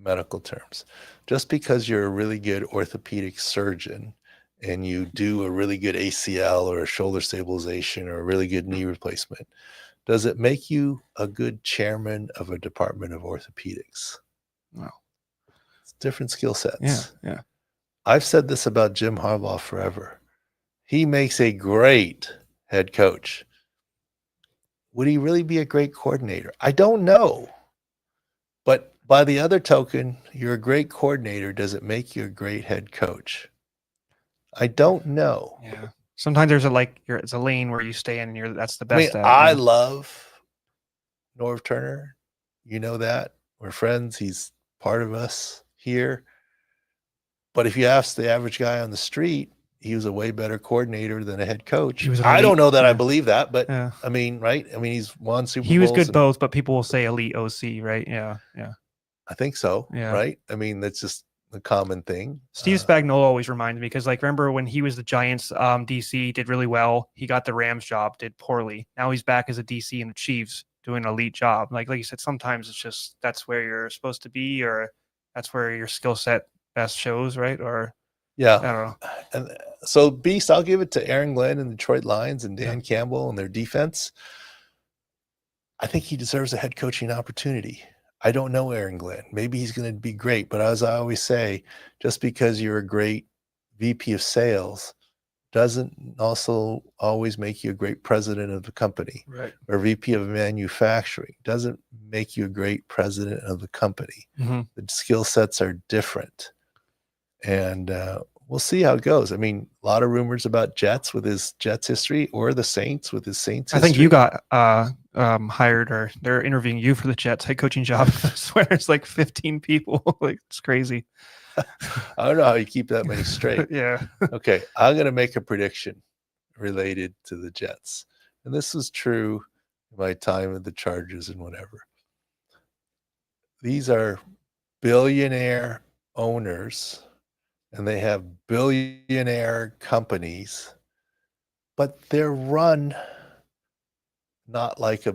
medical terms. Just because you're a really good orthopedic surgeon and you do a really good ACL or a shoulder stabilization or a really good knee replacement, does it make you a good chairman of a department of orthopedics? No. It's different skill sets. Yeah. I've said this about Jim Harbaugh forever. He makes a great head coach. Would he really be a great coordinator? I don't know. But by the other token, you're a great coordinator. Does it make you a great head coach? I don't know. Yeah. Sometimes there's it's a lane where you stay in and that's the best. I love Norv Turner. You know that. We're friends. He's part of us here. But if you ask the average guy on the street, he was a way better coordinator than a head coach. I don't know that I believe that, but I mean, right? I mean, he's won Super Bowls. He was good both, but people will say elite OC, right? Yeah. I think so, right? I mean, that's just a common thing. Steve Spagnuolo always reminds me because, remember when he was the Giants DC, did really well. He got the Rams job, did poorly. Now he's back as a DC and the Chiefs doing an elite job. Like you said, sometimes it's just that's where you're supposed to be, or that's where your skill set best shows, right? Or I don't know. And so Bicht, I'll give it to Aaron Glenn and the Detroit Lions and Dan Campbell and their defense. I think he deserves a head coaching opportunity. I don't know Aaron Glenn. Maybe he's going to be great, but as I always say, just because you're a great VP of sales doesn't also always make you a great president of the company, right? Or VP of manufacturing doesn't make you a great president of the company. Mm-hmm. The skill sets are different. And we'll see how it goes. I mean, a lot of rumors about Jets with his Jets history or the Saints with his Saints history. I think you got hired, or they're interviewing you for the Jets head coaching job. I swear it's 15 people. It's crazy. I don't know how you keep that many straight. Yeah. Okay, I'm going to make a prediction related to the Jets. And this was true in my time at the Chargers and whatever. These are billionaire owners, and they have billionaire companies, but they're run not like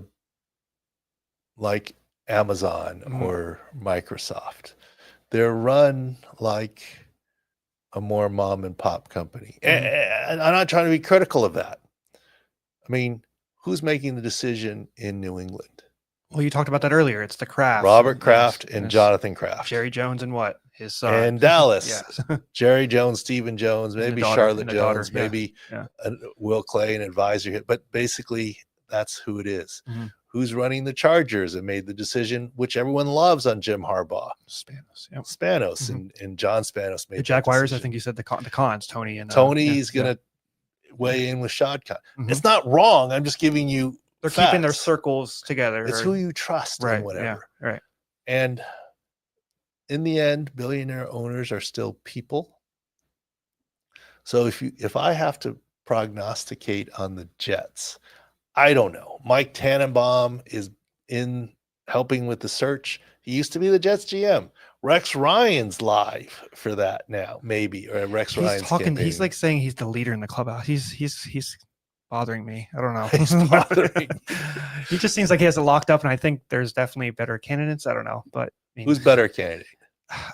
Amazon or Microsoft. They're run like a more mom and pop company. And I'm not trying to be critical of that. I mean, who's making the decision in New England? Well, you talked about that earlier. It's the Kraft. Robert Kraft and Jonathan Kraft. Jerry Jones and what? His son. And Dallas. Jerry Jones, Stephen Jones, maybe Charlotte Jones, maybe Will Clay, an advisor. But basically, that's who it is. Mm-hmm. Who's running the Chargers and made the decision, which everyone loves, on Jim Harbaugh? Spanos and John Spanos made the Jaguars. I think you said the Cons, Tony. And Tony's going to weigh in with Shad Khan. Mm-hmm. It's not wrong. I'm just giving you They're facts. Keeping their circles together. It's who you trust and whatever. Yeah, right. And in the end, billionaire owners are still people. So if I have to prognosticate on the Jets, I don't know. Mike Tannenbaum is in helping with the search. He used to be the Jets GM. Rex Ryan's live for that now, maybe, or Rex Ryan's campaign. He's saying he's the leader in the clubhouse. He's bothering me. I don't know. He's bothering. He just seems like he has it locked up, and I think there's definitely better candidates. I don't know, but who's better candidate?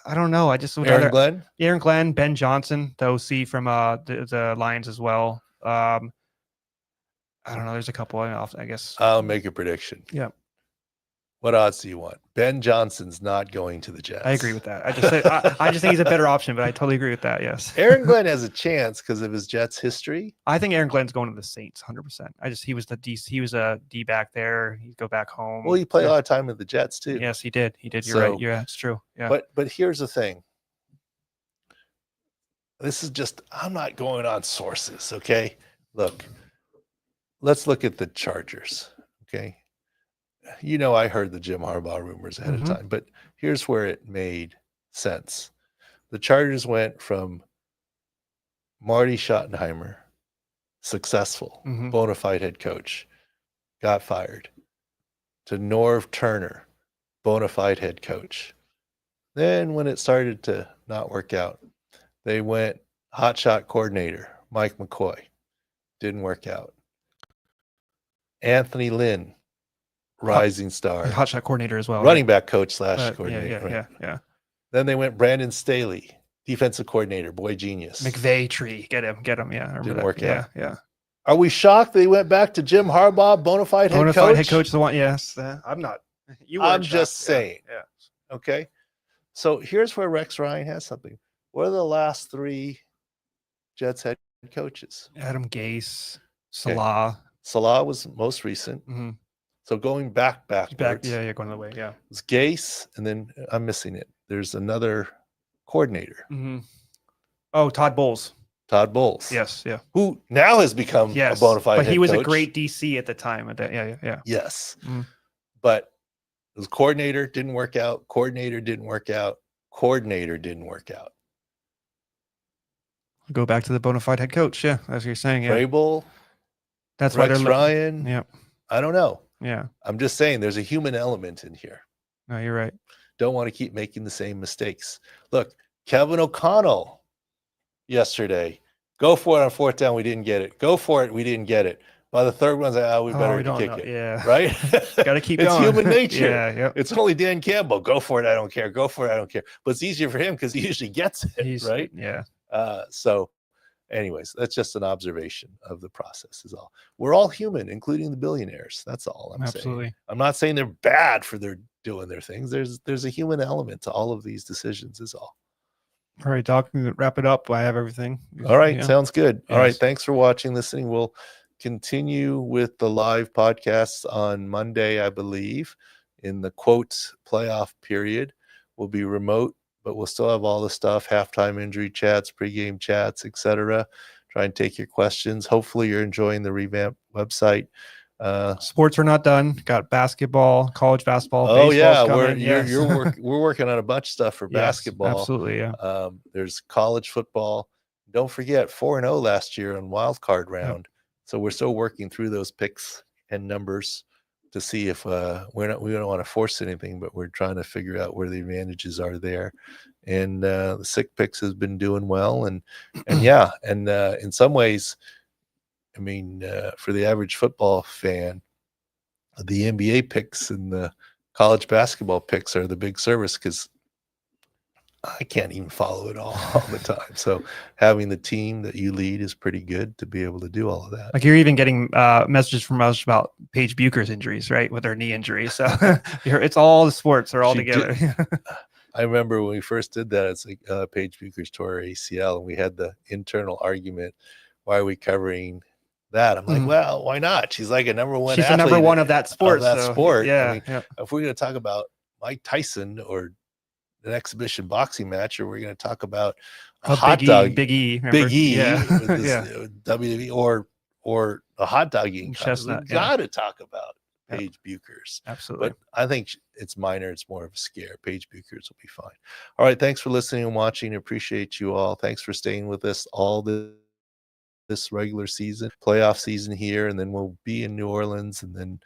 I don't know. I just would Aaron Glenn, Ben Johnson, the OC from the Lions as well. I don't know. There's a couple. I guess I'll make a prediction. Yeah. What odds do you want? Ben Johnson's not going to the Jets. I agree with that. I just think he's a better option, but I totally agree with that. Yes. Aaron Glenn has a chance because of his Jets history. I think Aaron Glenn's going to the Saints 100%. He was a D back there. He'd go back home. Well, he played a lot of time with the Jets too. Yes, he did. You're right. Yeah, it's true. Yeah. But here's the thing. This is just, I'm not going on sources. Okay. Look, let's look at the Chargers. Okay. I heard the Jim Harbaugh rumors ahead of time, but here's where it made sense. The Chargers went from Marty to Norv Turner, bona fide head coach. Then when it started to not work out, they went hotshot coordinator, Mike McCoy. Didn't work out. Anthony Lynn, rising star. Hotshot coordinator as well. Running back coach / coordinator. Yeah. Then they went Brandon Staley, defensive coordinator, boy genius. McVay tree. Get him. Yeah. Didn't work out. Yeah. Are we shocked they went back to Jim Harbaugh, bona fide head coach? Head coach, the one, yes. I'm not. I'm just saying. Yeah. Okay. So here's where Rex Ryan has something. What are the last 3 Jets head coaches? Adam Gase, Salah. Okay. Salah was most recent. Mm-hmm. So going backwards. Yeah, going the way. Yeah. It's Gase, and then I'm missing it. There's another coordinator. Mm-hmm. Oh, Todd Bowles. Yes. Yeah. Who now has become a bona fide head coach. But he was a great DC at the time. Yeah. Yes. Mm-hmm. But it was coordinator, didn't work out. Coordinator didn't work out. Go back to the bona fide head coach. Yeah, as you're saying. Yeah. Vrabel. That's Rex Ryan. Yeah. I don't know. Yeah. I'm just saying there's a human element in here. No, you're right. Don't want to keep making the same mistakes. Look, Kevin O'Connell yesterday. Go for it on 4th down. We didn't get it. Go for it. We didn't get it. By the third one, we better kick it. Yeah. Right? Got to keep going. It's human nature. Yeah. Yep. It's only Dan Campbell. Go for it. I don't care. Go for it. I don't care. But it's easier for him because he usually gets it. Right? Yeah. So anyways, that's just an observation of the process is all. We're all human, including the billionaires. That's all I'm saying. I'm not saying they're bad for their doing their things. There's a human element to all of these decisions is all. All right, Doc, wrap it up. I have everything. All right. Sounds good. Yes. All right. Thanks for watching, listening. We'll continue with the live podcasts on Monday, I believe, in the quotes playoff period. We'll be remote, but we'll still have all the stuff, halftime injury chats, pregame chats, etc. Try and take your questions. Hopefully you're enjoying the revamped website. Sports are not done. Got basketball, college basketball. Oh yeah, we're working on a bunch of stuff for basketball. Absolutely, yeah. There's college football. Don't forget 4-0 last year on wild card round. Yep. So we're still working through those picks and numbers to see if we don't want to force anything, but we're trying to figure out where the advantages are there. And the SIC Picks has been doing well, and in some ways, I mean, for the average football fan, the NBA picks and the college basketball picks are the big service because I can't even follow it all the time. So having the team that you lead is pretty good to be able to do all of that. Like you're even getting messages from us about Paige Bucher's injuries, right? With her knee injury. So it's all the sports are all together. I remember when we first did that, it's like Paige Bucher's tore her ACL, and we had the internal argument, why are we covering that? I'm like, well, why not? She's like a number one. She's the number one of that sport. Sport. Yeah. I mean, if we're going to talk about Mike Tyson or an exhibition boxing match, or we're going to talk about a hot dog, Big E, WWE or a hot dog eating chestnut. We got to talk about Paige Bucher's. Absolutely. But I think it's minor. It's more of a scare. Paige Bucher's will be fine. All right. Thanks for listening and watching. Appreciate you all. Thanks for staying with us all this regular season, playoff season here, and then we'll be in New Orleans, and then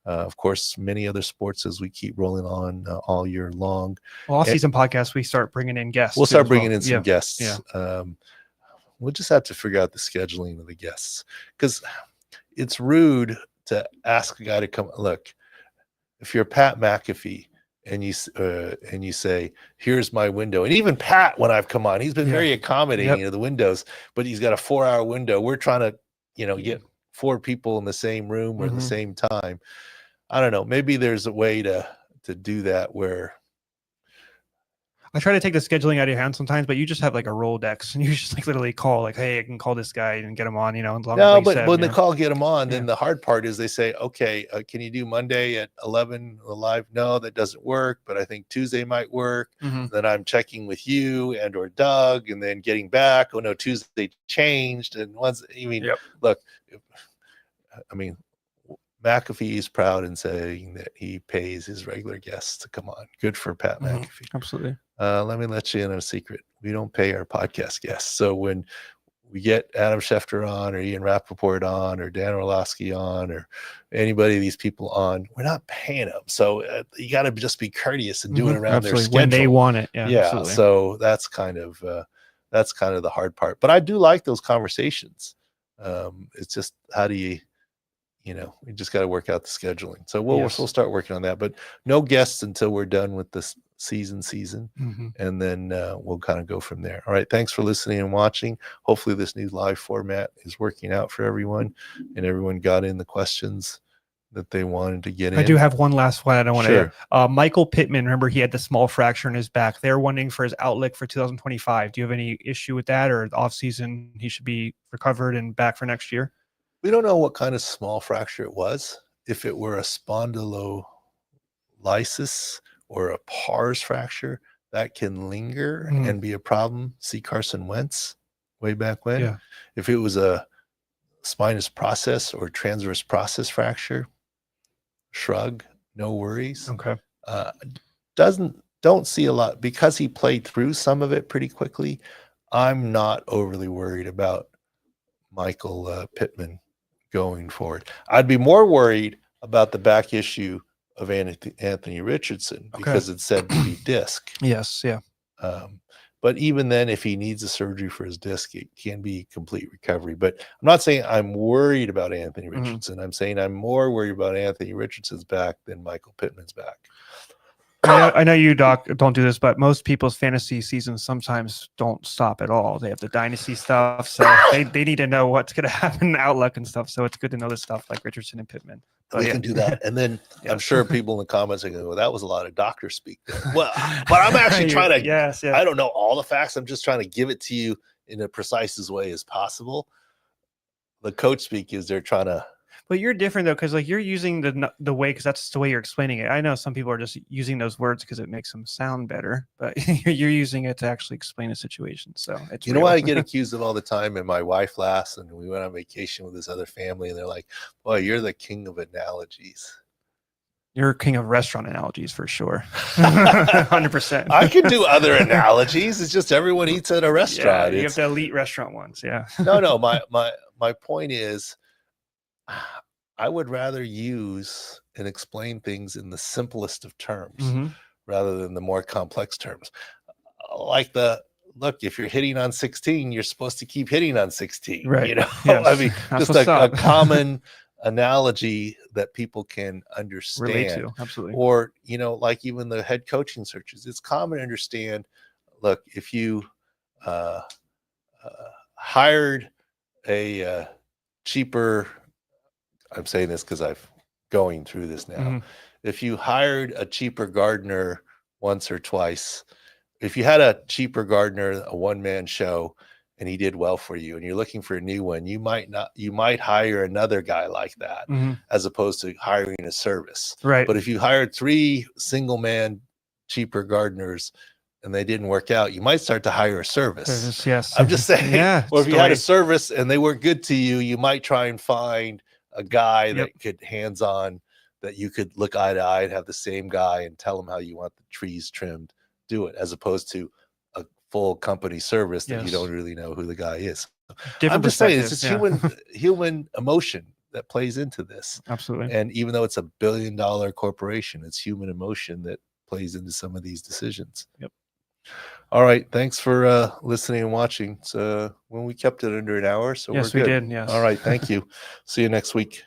of course many other sports as we keep rolling on all year long. Well, off-season podcasts, we start bringing in guests. We'll start bringing in some guests. Yeah. We'll just have to figure out the scheduling of the guests, because it's rude to ask a guy to come. Look, if you're Pat McAfee and you say, here's my window. And even Pat, when I've come on, he's been very accommodating of the windows, but he's got a 4-hour window. We're trying to, get 4 people in the same room or at the same time. I don't know. Maybe there's a way to do that where I try to take the scheduling out of your hands sometimes, but you just have like a Rolodex and you just like literally call like, hey, I can call this guy and get him on, but when they call, get him on, then the hard part is they say, okay, can you do Monday at 11 live? No, that doesn't work, but I think Tuesday might work. Then I'm checking with you and or Doug and then getting back. Oh no, Tuesday changed. And look, McAfee is proud in saying that he pays his regular guests to come on. Good for Pat McAfee. Absolutely. Let me let you in on a secret. We don't pay our podcast guests. So when we get Adam Schefter on, or Ian Rappaport on, or Dan Orlowski on, or anybody of these people on, we're not paying them. So you got to just be courteous and do it around their schedule when they want it. Yeah. Absolutely. So that's kind of the hard part. But I do like those conversations. It's just, how do you we just got to work out the scheduling. So we'll start working on that. But no guests until we're done with this season, and then we'll kind of go from there. All right, thanks for listening and watching. Hopefully this new live format is working out for everyone, and everyone got in the questions that they wanted to get in. I do have one last one. I don't want to. Michael Pittman, remember he had the small fracture in his back. They're wondering for his outlook for 2025. Do you have any issue with that, or off season he should be recovered and back for next year? We don't know what kind of small fracture it was. If it were a spondylolysis or a pars fracture, that can linger and be a problem. See Carson Wentz way back when. Yeah. If it was a spinous process or transverse process fracture, shrug, no worries. Okay. Don't see a lot, because he played through some of it pretty quickly. I'm not overly worried about Michael Pittman going forward. I'd be more worried about the back issue of Anthony Richardson, because it's said to be disc. Yes. Yeah. But even then, if he needs a surgery for his disc, it can be complete recovery. But I'm not saying I'm worried about Anthony Richardson. I'm saying I'm more worried about Anthony Richardson's back than Michael Pittman's back. I know you, Doc, don't do this, but most people's fantasy seasons sometimes don't stop at all. They have the dynasty stuff, so they need to know what's going to happen in Outlook and stuff. So it's good to know this stuff like Richardson and Pittman. We can do that. And then I'm sure people in the comments are going, well, that was a lot of doctor speak there. Well, but I'm actually trying to, I don't know all the facts. I'm just trying to give it to you in a precise way as possible. The coach speak is they're trying to. But you're different though, because like you're using the way, because that's the way you're explaining it. I know some people are just using those words because it makes them sound better, but you're using it to actually explain a situation. So it's know what I get accused of all the time, and my wife laughs, and we went on vacation with this other family, and they're like, "Boy, you're the king of analogies." You're king of restaurant analogies for sure. 100%. I can do other analogies. It's just everyone eats at a restaurant. You have the elite restaurant ones. Yeah. No. My point is, I would rather use and explain things in the simplest of terms rather than the more complex terms. Like look, if you're hitting on 16, you're supposed to keep hitting on 16. Right. Yes. I mean, that's just a common analogy that people can understand. Relate to. Absolutely. Or, like even the head coaching searches, it's common to understand. Look, if you hired a cheaper, I'm saying this because I'm going through this now. If you hired a cheaper gardener once or twice, if you had a cheaper gardener, a one-man show, and he did well for you, and you're looking for a new one, you might hire another guy like that as opposed to hiring a service. Right. But if you hired 3 single-man cheaper gardeners and they didn't work out, you might start to hire a service. Yes. I'm just saying. Yeah. Or if you had a service and they weren't good to you, you might try and find a guy that could hands-on, that you could look eye to eye and have the same guy and tell him how you want the trees trimmed, do it, as opposed to a full company service that you don't really know who the guy is. I'm just saying, it's just human emotion that plays into this. Absolutely. And even though it's $1 billion corporation, it's human emotion that plays into some of these decisions. Yep. All right. Thanks for listening and watching. So when we kept it under an hour, so yes, we're good. We did. Yes. All right. Thank you. See you next week.